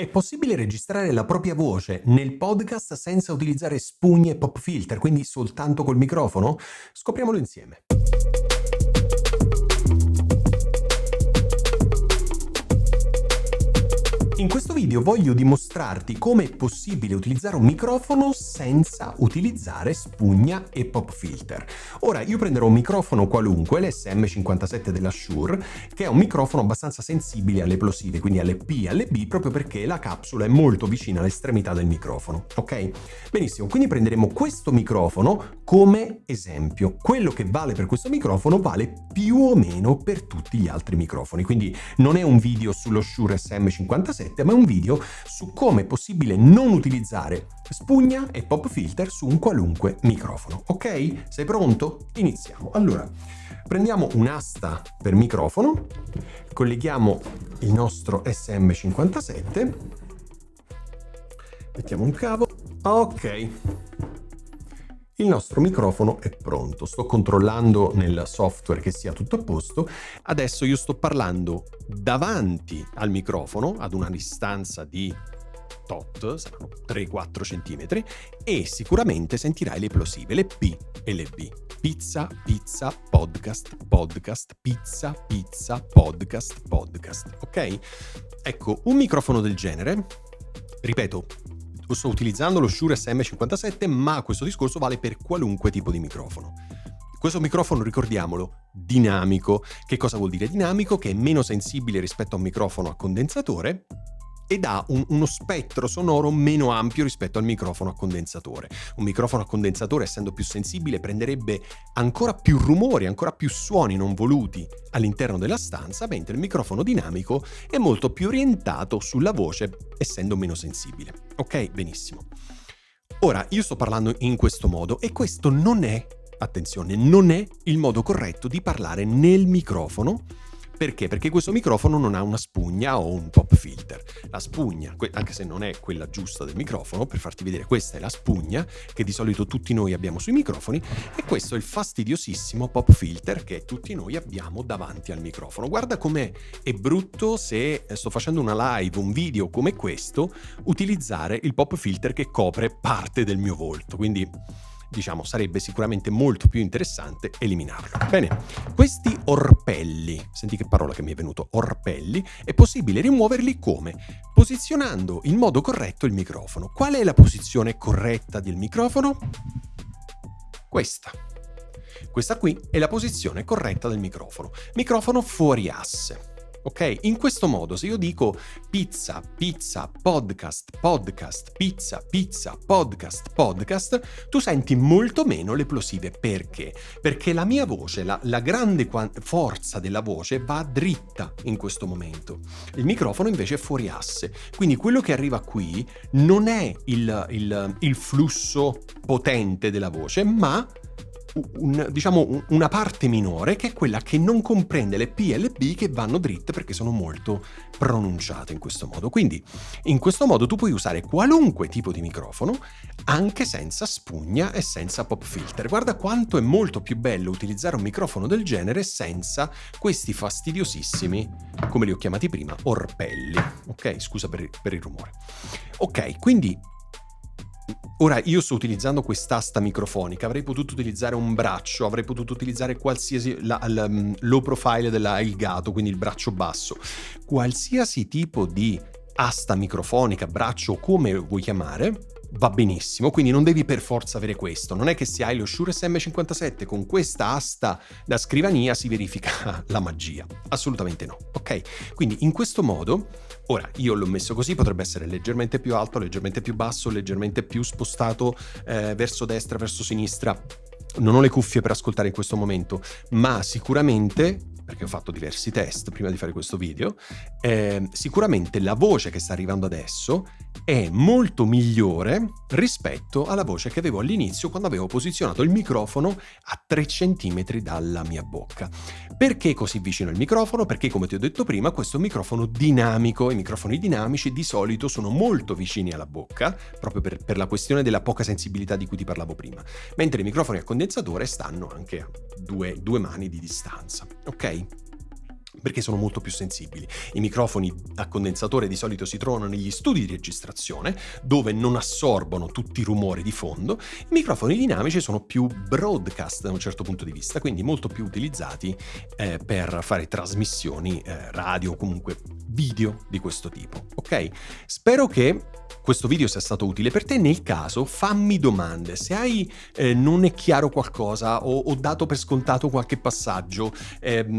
È possibile registrare la propria voce nel podcast senza utilizzare spugne e pop filter, quindi soltanto col microfono? Scopriamolo insieme. In questo video voglio dimostrarti come è possibile utilizzare un microfono senza utilizzare spugna e pop filter. Ora io prenderò un microfono qualunque, l'SM57 della Shure, che è un microfono abbastanza sensibile alle plosive, quindi alle P e alle B, proprio perché la capsula è molto vicina all'estremità del microfono, ok? Benissimo, quindi prenderemo questo microfono come esempio. Quello che vale per questo microfono vale più o meno per tutti gli altri microfoni, quindi non è un video sullo Shure SM57, ma è un video su come è possibile non utilizzare spugna e pop filter su un qualunque microfono. Ok? Sei pronto? Iniziamo. Allora, prendiamo un'asta per microfono, colleghiamo il nostro SM57, mettiamo un cavo. Ok. Il nostro microfono è pronto, sto controllando nel software che sia tutto a posto. Adesso io sto parlando davanti al microfono ad una distanza di tot, saranno 3-4 centimetri, e sicuramente sentirai le plosive, le P e le B. Pizza, pizza, podcast, podcast, pizza, pizza, podcast, podcast. Ok? Ecco, un microfono del genere, ripeto, sto utilizzando lo Shure SM57, ma questo discorso vale per qualunque tipo di microfono. Questo microfono, ricordiamolo, dinamico. Che cosa vuol dire dinamico? Che è meno sensibile rispetto a un microfono a condensatore ed ha uno spettro sonoro meno ampio rispetto al microfono a condensatore. Un microfono a condensatore, essendo più sensibile, prenderebbe ancora più rumori, ancora più suoni non voluti all'interno della stanza, mentre il microfono dinamico è molto più orientato sulla voce, essendo meno sensibile. Ok? Benissimo. Ora, io sto parlando in questo modo e questo non è, attenzione, non è il modo corretto di parlare nel microfono. Perché? Perché questo microfono non ha una spugna o un pop filter. La spugna, anche se non è quella giusta del microfono, per farti vedere, questa è la spugna che di solito tutti noi abbiamo sui microfoni, e questo è il fastidiosissimo pop filter che tutti noi abbiamo davanti al microfono. Guarda com'è brutto, se sto facendo una live, un video come questo, utilizzare il pop filter che copre parte del mio volto. Quindi, diciamo, sarebbe sicuramente molto più interessante eliminarlo. Bene, questi orpelli, senti che parola che mi è venuto, orpelli, è possibile rimuoverli come? Posizionando in modo corretto il microfono. Qual è la posizione corretta del microfono? Questa. Questa qui è la posizione corretta del microfono. Microfono fuori asse. Ok? In questo modo, se io dico pizza, pizza, podcast, podcast, pizza, pizza, podcast, podcast, tu senti molto meno le plosive. Perché? Perché la mia voce, la grande forza della voce va dritta in questo momento. Il microfono invece è fuori asse. Quindi quello che arriva qui non è il flusso potente della voce, ma una parte minore, che è quella che non comprende le P e le B, che vanno dritte perché sono molto pronunciate in questo modo. Quindi in questo modo tu puoi usare qualunque tipo di microfono anche senza spugna e senza pop filter. Guarda quanto è molto più bello utilizzare un microfono del genere senza questi fastidiosissimi, come li ho chiamati prima, orpelli. Ok, scusa per il rumore. Ok, quindi ora io sto utilizzando quest'asta microfonica, avrei potuto utilizzare un braccio, avrei potuto utilizzare qualsiasi low profile della Elgato, quindi il braccio basso. Qualsiasi tipo di asta microfonica, braccio, come vuoi chiamare, va benissimo, quindi non devi per forza avere questo. Non è che se hai lo Shure SM57 con questa asta da scrivania si verifica la magia. Assolutamente no, ok? Quindi in questo modo, ora io l'ho messo così, potrebbe essere leggermente più alto, leggermente più basso, leggermente più spostato verso destra, verso sinistra. Non ho le cuffie per ascoltare in questo momento, ma sicuramente, perché ho fatto diversi test prima di fare questo video, sicuramente la voce che sta arrivando adesso è molto migliore rispetto alla voce che avevo all'inizio, quando avevo posizionato il microfono a 3 centimetri dalla mia bocca. Perché così vicino al microfono? Perché, come ti ho detto prima, questo è un microfono dinamico. I microfoni dinamici di solito sono molto vicini alla bocca, proprio per la questione della poca sensibilità di cui ti parlavo prima, mentre i microfoni a condensatore stanno anche a due mani di distanza. Ok? perché sono molto più sensibili. I microfoni a condensatore di solito si trovano negli studi di registrazione, dove non assorbono tutti i rumori di fondo. I microfoni dinamici sono più broadcast da un certo punto di vista, quindi molto più utilizzati per fare trasmissioni radio o comunque video di questo tipo. Ok? Spero che questo video sia stato utile per te. Nel caso, fammi domande. Se hai non è chiaro qualcosa o ho dato per scontato qualche passaggio,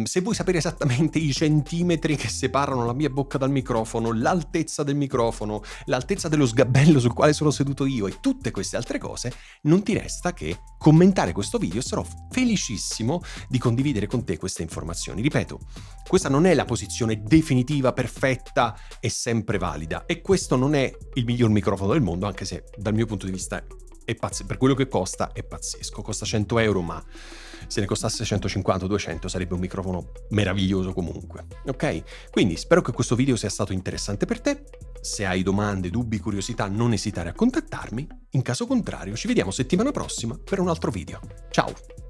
se vuoi sapere esattamente i centimetri che separano la mia bocca dal microfono, l'altezza del microfono, l'altezza dello sgabello sul quale sono seduto io e tutte queste altre cose, non ti resta che commentare questo video. Sarò felicissimo di condividere con te queste informazioni. Ripeto, questa non è la posizione definitiva, perfetta e sempre valida, e questo non è il miglior microfono del mondo, anche se dal mio punto di vista è pazzesco. Per quello che costa è pazzesco. Costa 100 euro, ma se ne costasse 150 o 200 sarebbe un microfono meraviglioso comunque. Ok? Quindi spero che questo video sia stato interessante per te. Se hai domande, dubbi, curiosità, non esitare a contattarmi. In caso contrario, ci vediamo settimana prossima per un altro video. Ciao!